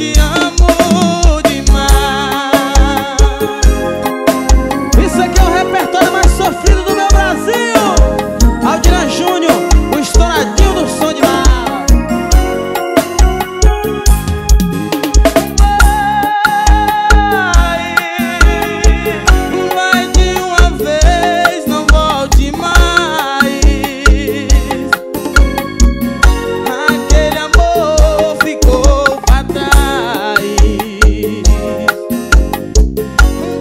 te amo demais. Isso aqui é o repertório mais sofrido do meu Brasil. Aldiran Júnior, o estouradinho do som de mala. Vai de uma vez, não volte mais. Aquele amor ficou pra trás.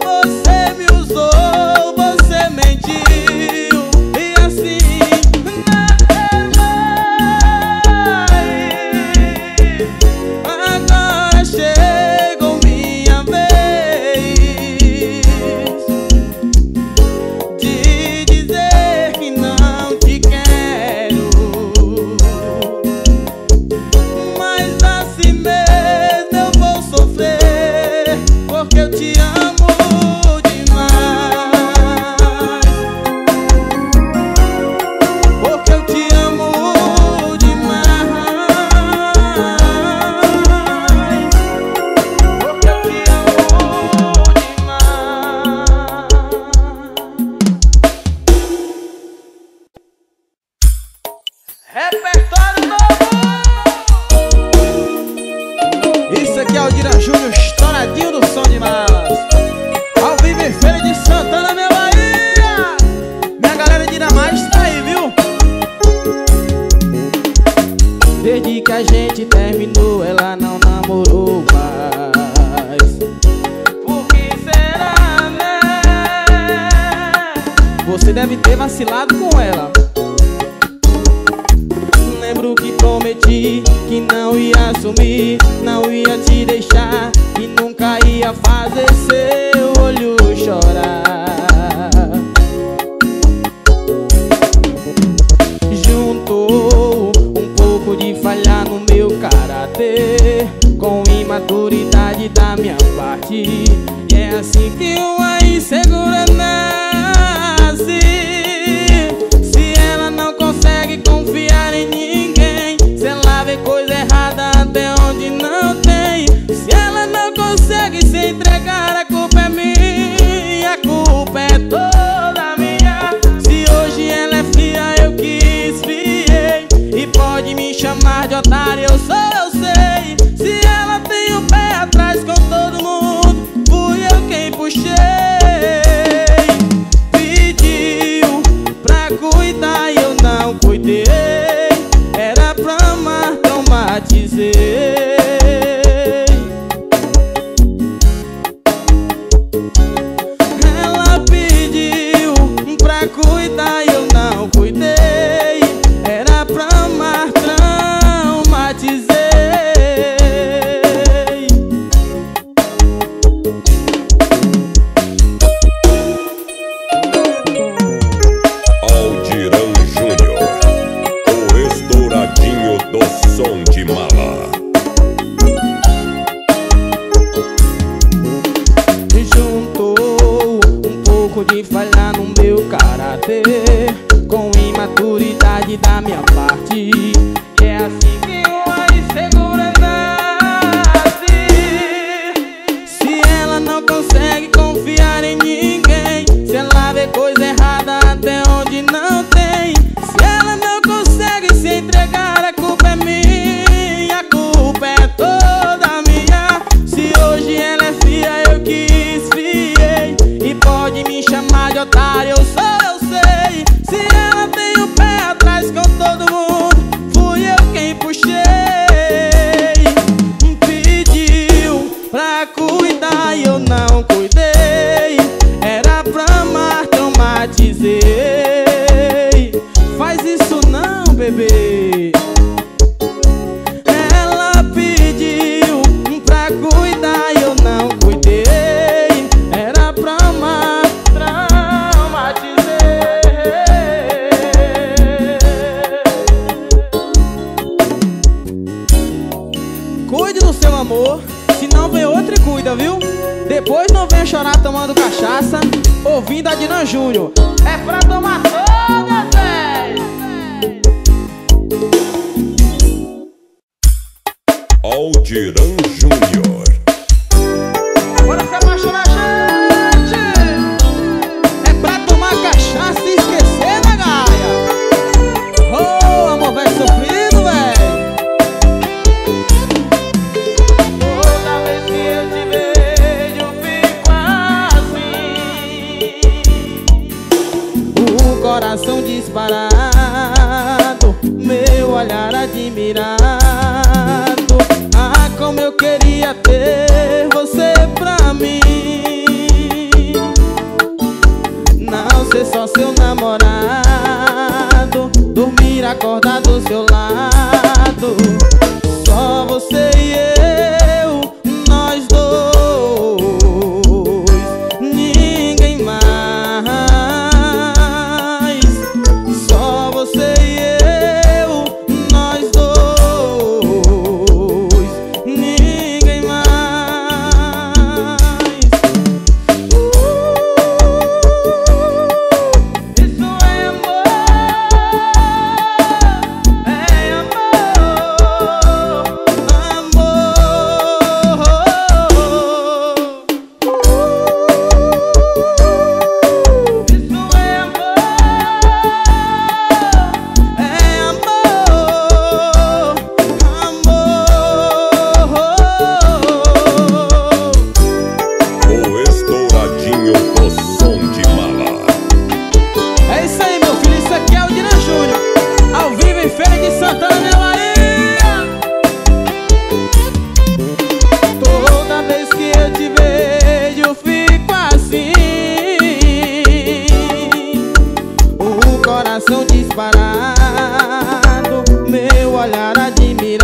Você me usou, você mentiu, e assim não quero mais. Agora chegou minha vez de dizer que não te quero, mas assim mesmo eu vou sofrer, porque eu te amo demais. Porque eu te amo demais. Porque eu te amo demais. Repertório novo. Isso aqui é o Dira Júnior, estouradinho do som de malas. Ao vivo em Feira de Santana, minha Bahia. Minha galera de Dinamite tá aí, viu? Desde que a gente terminou, ela não namorou mais. Por que será, né? Você deve ter vacilado com ela. Lembro que prometi que não ia sumir, não ia te deixar, que nunca ia fazer seu olho chorar. Juntou um pouco de falha no meu caráter com imaturidade da minha parte, e é assim que uma insegura nasce. Se ela não consegue confiar em ninguém, se ela vê coisa errada até onde não tem, se ela não consegue se entregar, a culpa é minha, a culpa é toda minha. Se hoje ela é fria, eu que esfriei, e pode me chamar de otário, eu sei. Se ela tem o pé atrás com todo mundo, fui eu quem puxei. Pediu pra cuidar e eu não cuidei, era pra amar, traumatizei. Ela pediu pra cuidar e eu não cuidei, era pra amar, traumatizei. Aldiran Júnior, o estouradinho do som de mala. Juntou um pouco de falha no meu caráter com imaturidade da minha parte, e é assim que uma insegura nasce. Se ela não consegue confiar em ninguém, se ela vê coisa errada até onde não tem, se ela não consegue se entregar, a culpa é minha, a culpa é toda minha. Se hoje ela é fria, eu que esfriei, e pode me chamar de otário, eu sei. Se ela tem o pé atrás com todo mundo, fui eu quem puxei. Pediu pra cuidar e eu não cuidei, era pra amar, traumatizei. Faz isso não, bebê. Ela pediu pra cuidar e eu não cuidei, era pra amar, traumatizei. Cuide do seu amor, senão vem outra e cuida, viu? Depois não venha chorar tomando cachaça, ouvindo a Aldiran Júnior. É pra tomar toda, véi! Aldiran Júnior. Bora se apaixonar, gente! É pra tomar cachaça e esquecer da gaia. Oh, amor velho sofrido, velho. Toda vez que eu te vejo, eu fico assim. O coração disparado, meu olhar admirado. Ah, como eu queria ter você pra mim. Não ser só seu namorado, dormir, acordar do seu lado. Só você e eu, nós dois, ninguém mais. Só você e eu, nós dois, ninguém mais. Isso é amor, coração disparado, meu olhar admirado.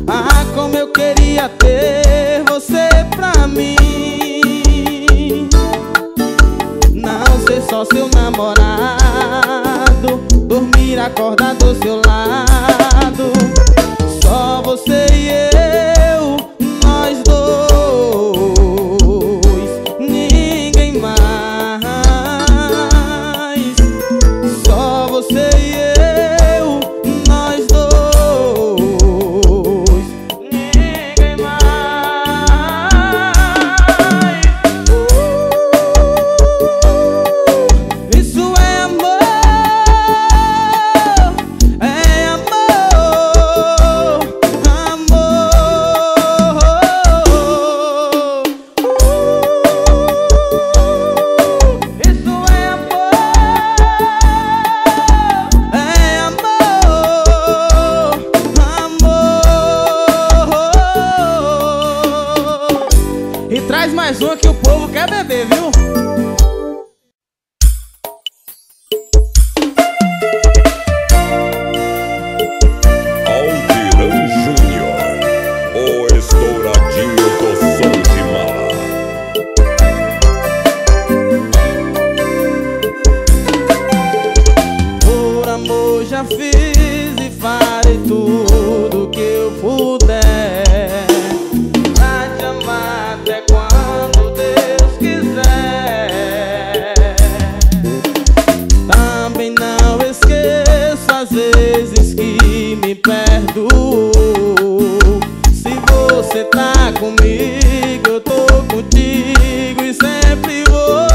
Ah, como eu queria ter você pra mim. Não ser só seu namorado, dormir, acordar do seu lado. Só você e eu, nós dois, ninguém mais. Só você e eu, nós dois, ninguém mais. Isso é amor, E traz mais uma que o povo quer beber, viu? Aldiran Júnior, o estouradinho do som de mala. Por amor já fiz e farei tudo que eu puder pra te amar até quando Deus quiser. Também não esqueço as vezes que me perdoou. Se você tá comigo, eu tô contigo e sempre vou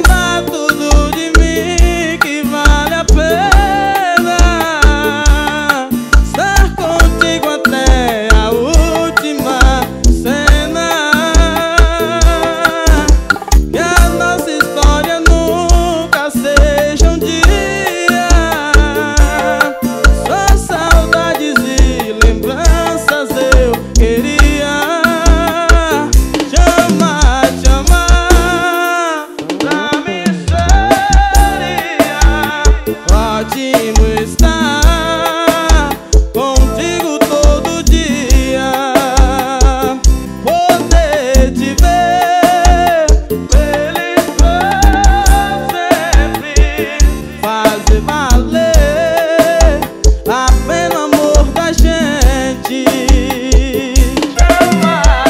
dar tudo de mim que vale a pena estar contigo até a última cena. Que a nossa história nunca seja um dia só saudades e lembranças. Eu queria te amar pra mim seria ótimo estar contigo todo dia, poder te ver feliz pra sempre, fazer valer a pena o amor da gente. Te amar.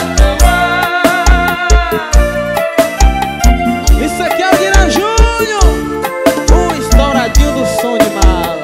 Isso aqui é o Aldiran Júnior, o estouradinho do som de mala.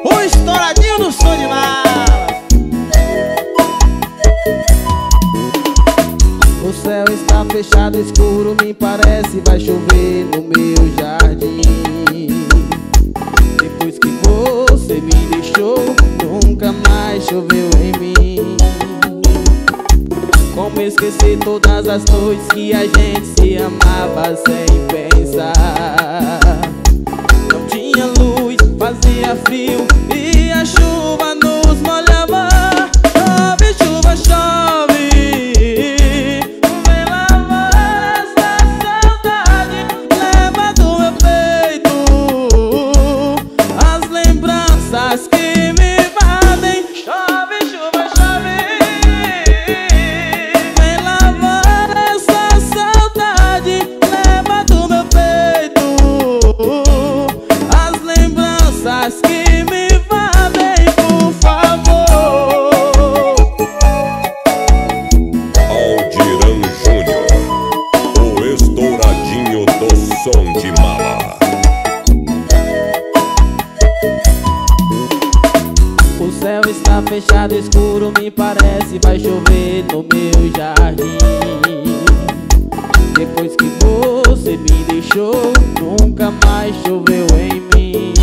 O estouradinho do som de mala. O céu está fechado, escuro, me parece vai chover no meu jardim. Depois que você me deixou, nunca mais choveu em mim. Como esquecer todas as noites que a gente se amava sem pensar. Não tinha luz, fazia frio e a chuva nos molhava. Chove, chuva, chove, vem lavar essa saudade. Leva do meu peito as lembranças que me invadem. Chove, chuva, chove, vem lavar essa saudade. Leva do meu peito as lembranças que me invadem, por favor. Aldiran Júnior, o estouradinho do som de mala. O céu está fechado, escuro, me parece vai chover no meu jardim. Depois que você me deixou, nunca mais choveu em mim.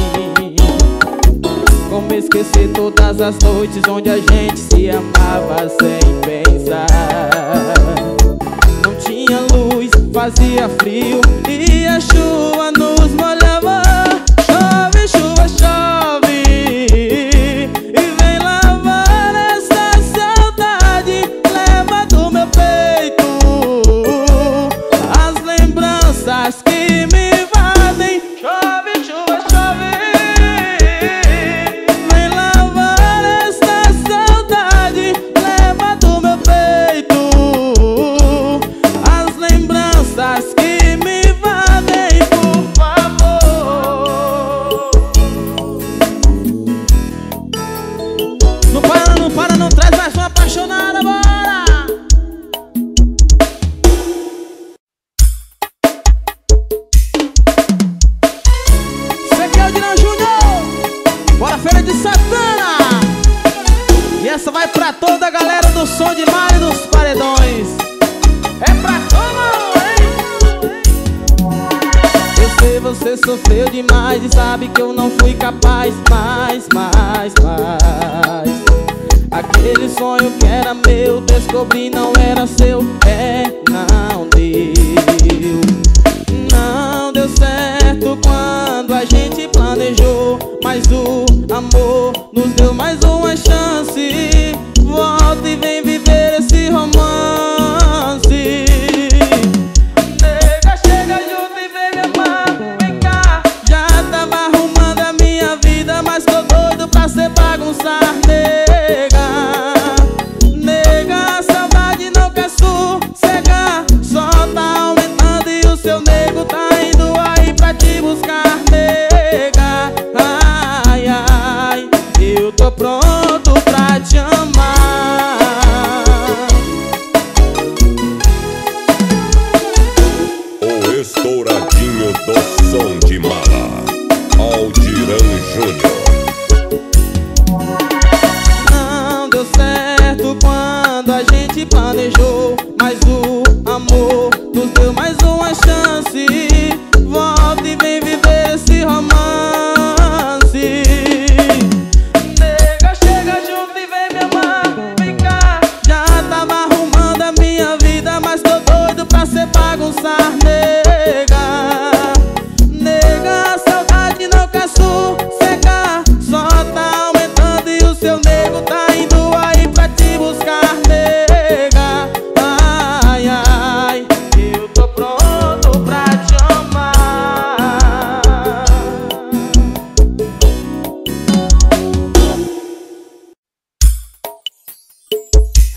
Como esquecer todas as noites onde a gente se amava sem pensar. Não tinha luz, fazia frio e a chuva nos molhava. Chove, chuva, chove, e vem lavar essa saudade. Leva do meu peito as lembranças que me invadem. Chove, chuva, chove, vem lavar essa saudade. Leva do meu peito as lembranças que me invadem, por favor. Não para, não para, não traz mais uma apaixonada, bora! Esse aqui é o Aldiran Júnior, bora Feira de Santana. E essa vai pra toda a galera do som de mar e dos paredões. É pra todo, hein? Eu sei, você sofreu demais e sabe que eu não fui capaz. Mais. Aquele sonho que era meu, descobri não era seu. Não deu. Não deu certo quando a gente planejou, mas o amor nos deu mais uma chance. Volta e vem viver esse romance. Nega, chega junto e vem me amar. Vem cá, já tava arrumando a minha vida, mas tô doido pra cê bagunçar. Nega, a saudade não quer sossegar, só tá aumentando e o seu nego tá indo aí pra te buscar. Nega, ai, ai, eu tô pronto pra te amar. O estouradinho do som de mala. Aldiran Júnior. Não deu certo quando a gente planejou, mas o amor nos deu mais uma chance. Volta e vem viver esse romance. Nega, chega junto e vem me amar. Vem cá, já tava arrumando a minha vida, mas tô doido pra cê bagunçar. Nega, a saudade não quer sossegar, só tá aumentando e o seu nego tá indo aí pra te buscar. Nega, ai, ai, eu tô pronto pra te amar.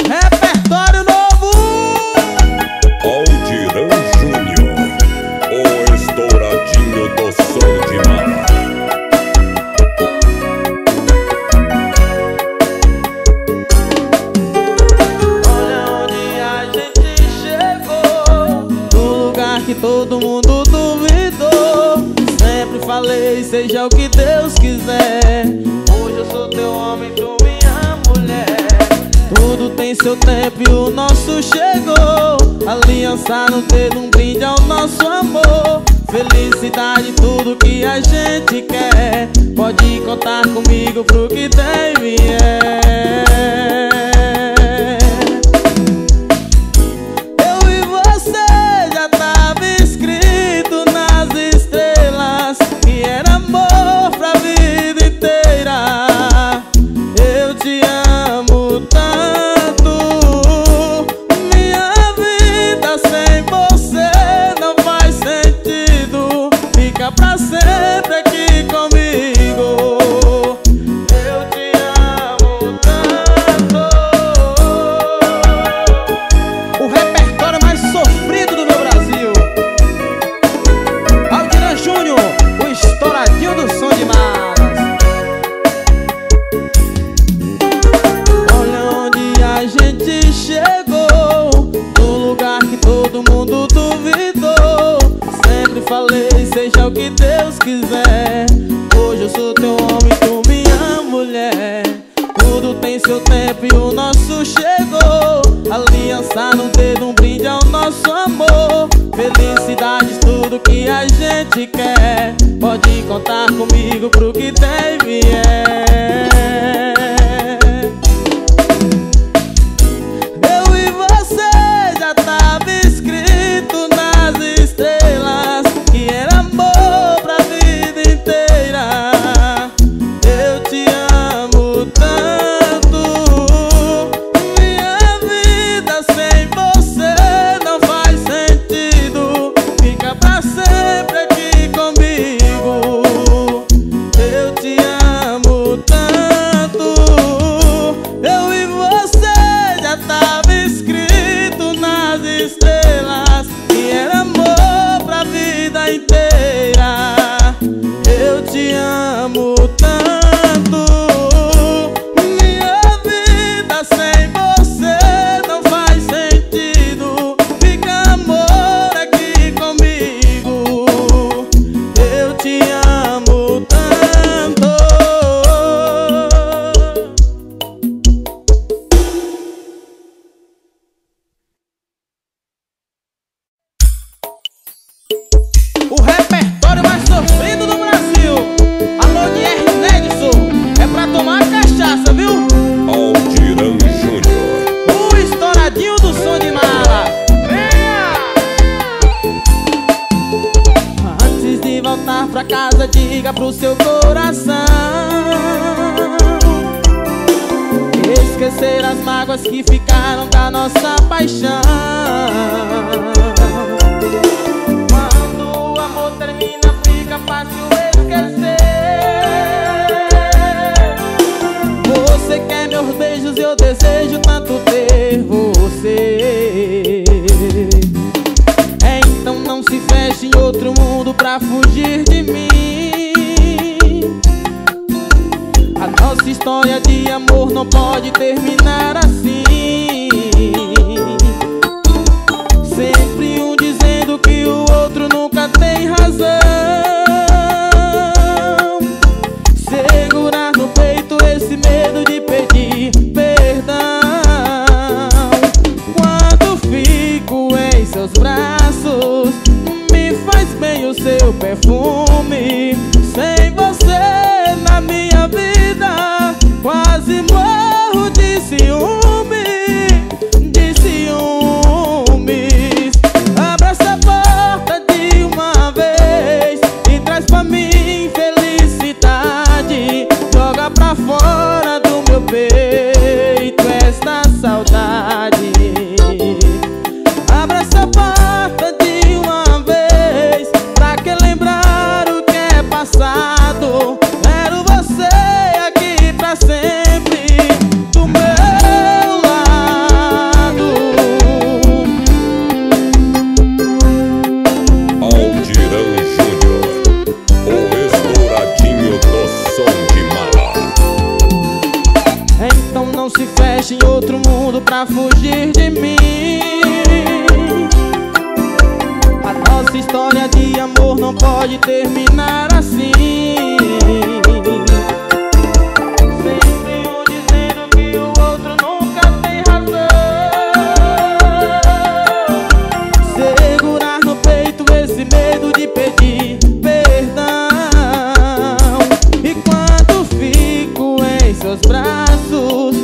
Repertório novo. Aldiran Júnior, o estouradinho do som de mala. Olha onde a gente chegou, no lugar que todo mundo duvidou. Sempre falei, seja o que Deus quiser, seu tempo e o nosso chegou. Aliança no dedo, um brinde ao nosso amor. Felicidade, tudo que a gente quer. Pode contar comigo pro que der e vier. Eu e você já tava escrito nas estrelas que era amor pra vida inteira. Eu te amo tanto, minha vida sem você não faz sentido. Fica pra sempre aqui comigo. Eu te amo tanto. O repertório mais sofrido do meu Brasil. Aldiran Júnior, o estouradinho do som de malas. Olha onde a gente chegou, no lugar que todo mundo duvidou. Sempre falei, seja o que Deus quiser. Hoje eu sou teu homem, tu minha mulher. Tudo tem seu tempo e o nosso chegou. Aliança no dedo, um brinde ao nosso amor. Felicidade, tudo que a gente quer. Pode contar comigo pro que der e vier. Eu e você já tava escrito nas estrelas que era amor pra vida inteira. Eu te amo tanto, minha vida sem você não faz sentido. Fica pra sempre aqui comigo. Eu te amo tanto. Eu e você já tava escrito nas estrelas que era amor pra vida inteira. Eu te amo tanto, minha vida sem você não faz sentido. Fica amor aqui comigo. Eu te amo tanto. O repertório mais sofrido do Brasil. Alô, Nier Nedson, é pra tomar cachaça, viu? Aldiran Júnior. O estouradinho do som de mala. Venha! Antes de voltar pra casa, diga pro seu coração esquecer as mágoas que ficaram da nossa paixão. Quando o amor termina, fica fácil esquecer. Você quer meus beijos, eu desejo tanto ter você. Então não se feche em outro mundo pra fugir de mim. A nossa história de amor não pode terminar assim. Sempre um dizendo que o outro nunca tem razão. Segurar no peito esse medo de pedir perdão. Quando fico em seus braços, me faz bem o seu perfume. Sem você na minha vida, quase morro de ciúme, de ciúmes. Abra essa porta de uma vez e traz pra mim felicidade. Joga pra fora do meu peito esta saudade. Abra essa porta de uma vez, pra que lembrar o que é passado. Quero você aqui pra sempre, do meu lado. Aldiran Júnior, o estouradinho do som de mala. Então não se feche em outro mundo pra fugir de mim. A nossa história de amor não pode terminar assim. Sempre um dizendo que o outro nunca tem razão. seus braços,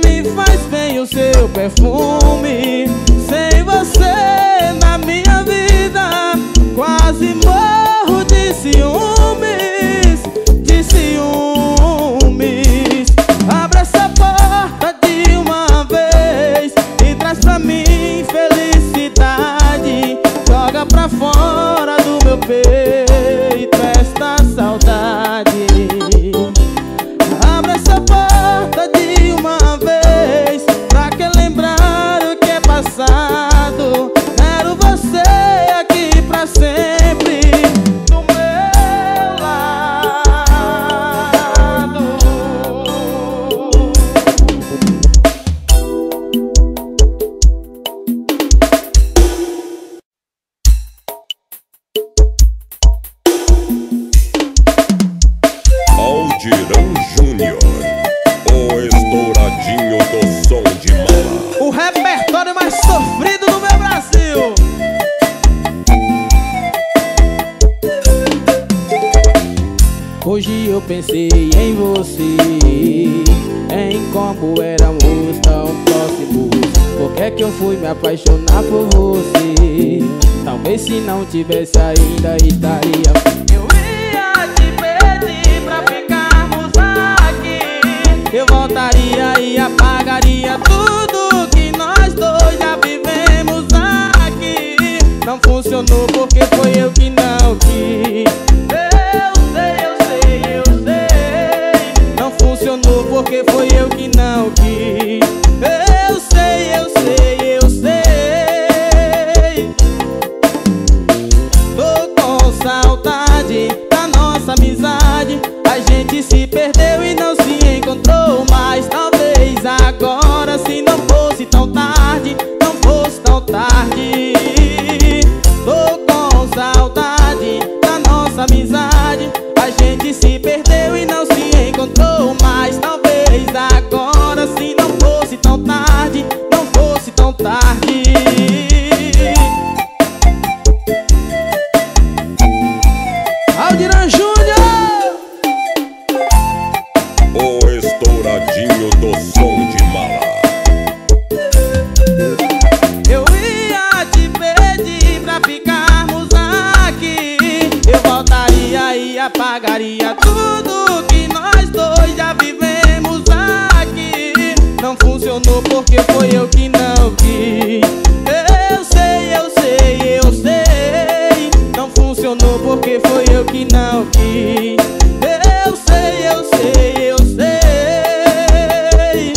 me faz bem o seu perfume. Sem você na minha vida, quase morro de ciúmes, de ciúmes. Abre essa porta de uma vez e traz pra mim felicidade. Joga pra fora do meu peito esta saudade. Abre essa porta de uma vez pra que lembrar o que é passado. Quero você aqui pra sempre do meu lado. Aldirão Júnior, o estouradinho do som de mala. O repertório mais sofrido do meu Brasil. Hoje eu pensei em você, em como éramos tão próximos. Por que é que eu fui me apaixonar por você? Talvez se não tivesse ainda estaria. Eu ia te pedir pra ficarmos aqui. Eu voltaria e apagaria tudo que nós dois já vivemos aqui. Não funcionou porque foi eu que não quis. Não funcionou porque foi eu que não quis. Eu sei, eu sei, eu sei. Tô com saudade da nossa amizade. A gente se perdeu e não se encontrou mais. Talvez agora, se não fosse tão tarde, não fosse tão tarde. Tô com saudade da nossa amizade. A gente se perdeu e não se encontrou mais. Talvez agora, se não fosse tão tarde, não fosse tão tarde. Aldirão Júnior, O estouradinho do som de mala. eu ia te pedir pra ficarmos aqui. Eu voltaria e apagaria tudo que nós dois já vivemos aqui. Não funcionou porque foi eu que não quis. Eu sei, eu sei, eu sei. Não funcionou porque foi eu que não quis. Eu sei, eu sei, eu sei.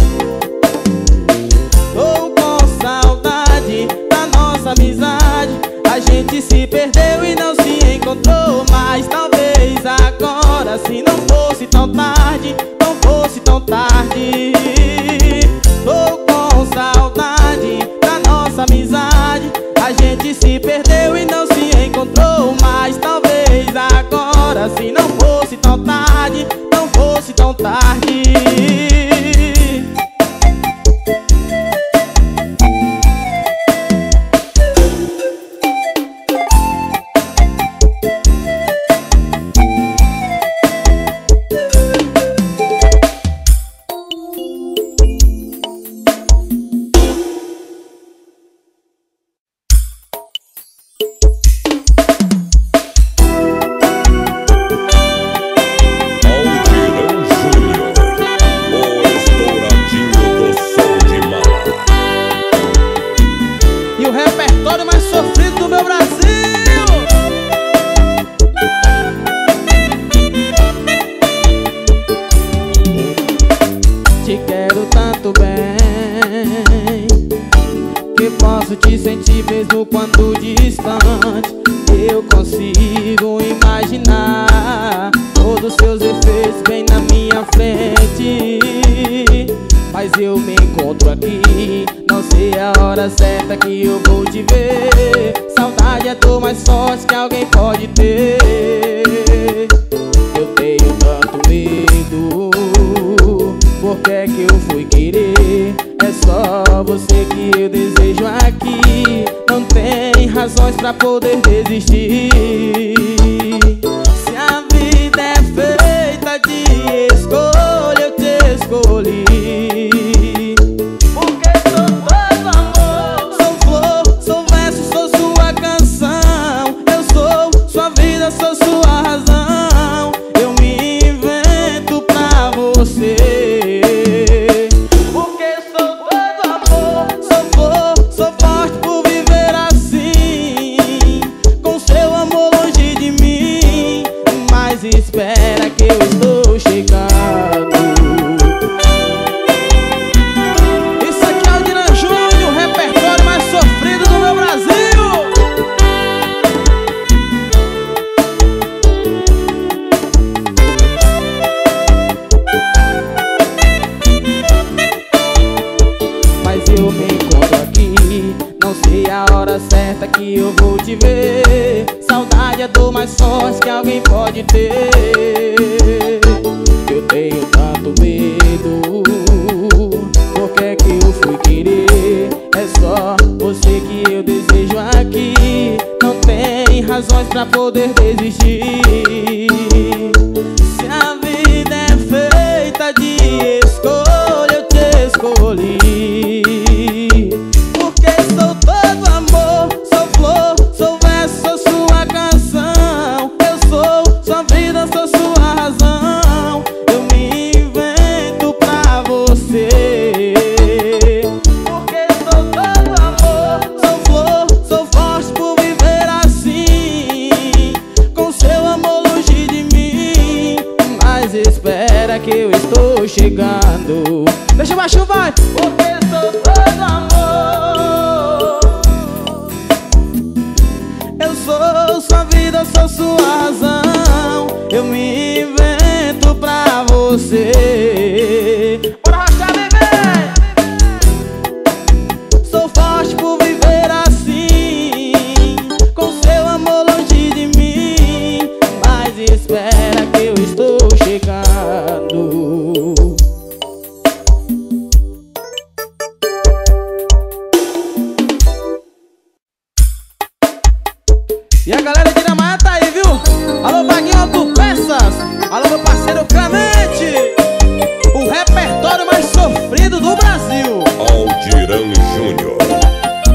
Tô com saudade da nossa amizade. A gente se perdeu e não se encontrou mais. Talvez agora, se não fosse tão tarde, não fosse tão tarde. Tô com saudade da nossa amizade. A gente se perdeu e não se encontrou mais. Talvez agora, se não fosse tão tarde, não fosse tão tarde. Aldirão Júnior, o estouradinho do som de mala. E o repertório mais sofrido do meu Brasil. Te quero tanto bem que posso te sentir mesmo quando distante. Eu consigo imaginar todos os seus efeitos bem na minha frente. Mas eu me encontro aqui, não sei a hora certa que eu vou te ver. Saudade é a dor mais forte que alguém pode ter. Eu tenho tanto medo, por que é que eu fui querer? É só você que eu desejo aqui. Não tem razões pra poder desistir. Se a vida é feita de escolha, eu te escolho. te ver. Saudade é a dor mais forte que alguém pode ter. Eu tenho tanto medo, por que é que eu fui querer? É só você que eu desejo aqui. Não tem razões pra poder desistir. Se a vida é feita de escolha, eu te escolhi. Porque sou todo amor, sou flor, sou verso, sou sua canção. Eu sou sua vida, sou sua razão. Eu me invento pra você. Porque sou todo amor, sou flor, sou forte por viver assim. Com seu amor longe de mim, mas espera que eu estou chegando. Deixa baixo, vai! Porque sou todo amor. Eu sou sua vida, sou sua razão. Eu me invento pra você. Bora arrastar, bebê! Sou forte por viver assim. Com seu amor longe de mim, mas espera que eu estou chegando. E a galera de Iramaia tá aí, viu? Alô, Vaguinho Autopeças. Alô, meu parceiro Clemente. O repertório mais sofrido do Brasil. Aldiran Júnior,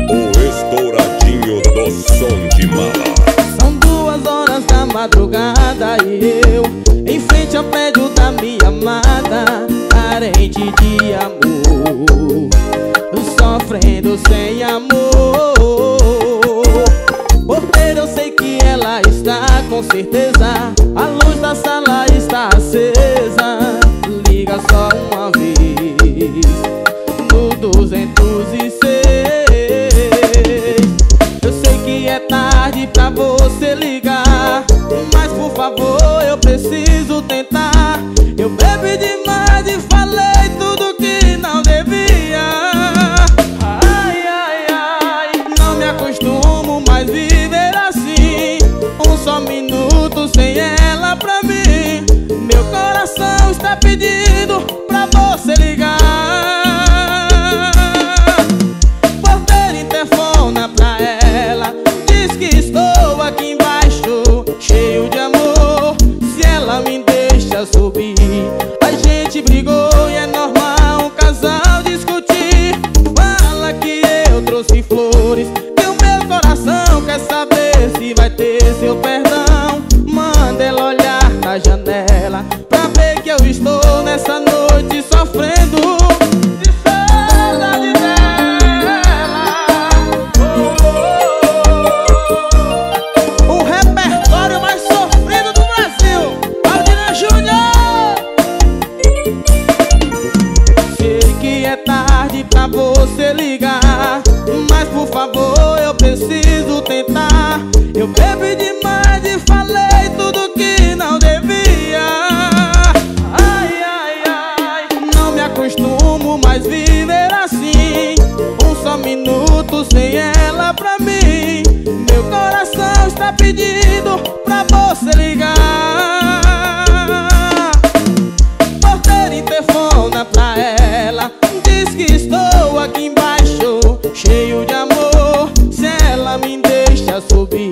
o estouradinho do som de mala. São 2 horas da madrugada e eu em frente ao prédio da minha amada, carente de amor, sofrendo sem amor. Porteiro, eu sei que ela está com certeza. A luz da sala está acesa. Liga só uma vez no 206. Eu sei que é tarde pra você ligar, mas por favor eu preciso tentar. Eu bebi demais e falei tudo que não devia. Ai, ai, ai, não me acostumo mais viver assim. Um só minuto sem ela pra mim. Meu coração está pedindo pra você ligar. Porteiro, interfona pra ela, diz que estou aqui embaixo, cheio de amor. Se ela me deixa subir. A gente brigou e é normal um casal discutir. Fala que eu trouxe flores, que o meu coração quer saber se vai ter seu perdão. Manda ela olhar na janela pra ver que eu estou nessa noite sofrendo de saudade dela. O repertório mais sofrido do Brasil, Aldiran Júnior. Sei que é tarde pra você ligar, mas por favor eu preciso tentar. Eu bebi demais e falei tudo que não devia. Ai, ai, ai, não me acostumo mais viver assim. Um só minuto sem ela pra mim. Meu coração está pedindo pra você ligar. Porteiro, interfona pra ela, diz que estou aqui embaixo, cheio de amor. Se ela me deixa subir.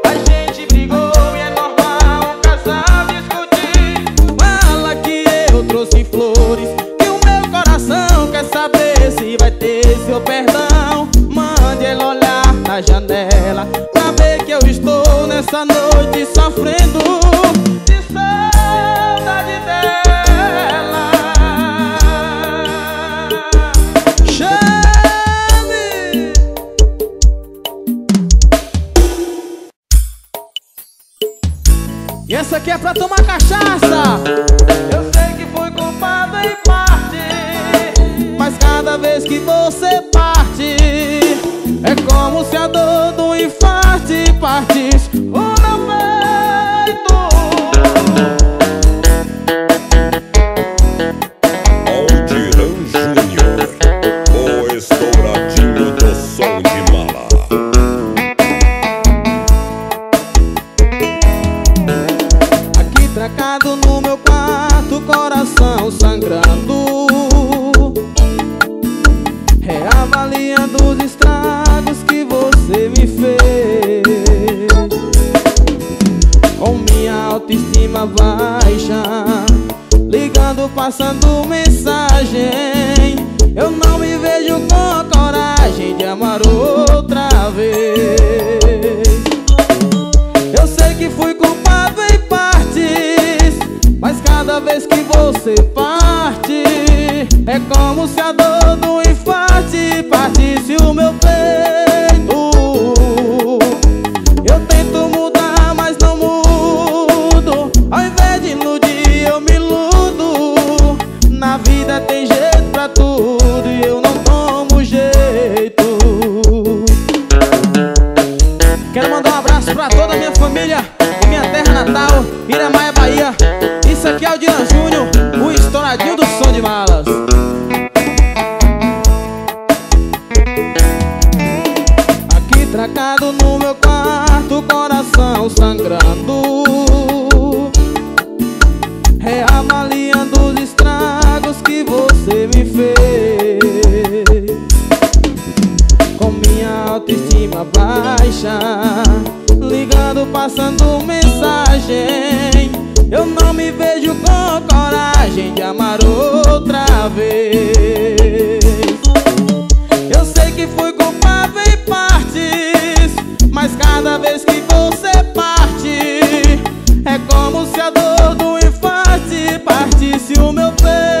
A gente brigou e é normal um casal discutir. Fala que eu trouxe flores, que o meu coração quer saber se vai ter seu perdão. Mande ela olhar na janela pra ver que eu estou nessa noite sofrendo de saudade dela. E essa aqui é pra tomar cachaça. Eu sei que fui culpado em parte, mas cada vez que você parte, é como se a dor do infarte partisse o meu peito. sangrando, reavaliando os estragos que você me fez. Com minha autoestima baixa, ligando, passando mensagem, eu não me vejo com coragem de amar outra vez. Eu sei que fui culpado em partes, mas cada vez que você parte, é como se a dor do infarte partisse o meu peito. Eu tento mudar, mas não mudo. Ao invés de iludir, eu me iludo. Na vida tem jeito pra tudo e eu não tomo jeito. Quero mandar um abraço pra toda a minha família e minha terra natal, Iramaia, Bahia. Isso aqui é o Dylan Júnior, o estouradinho do som de malas. Aqui trancado no meu quarto, coração sangrando, reavaliando os estragos que você me fez. Com minha autoestima baixa, ligando, passando mensagem, eu não me vejo com coragem de amar outra vez. Eu sei que fui culpado em partes, mas cada vez que você parte, é como se a dor do infarte partisse o meu peito.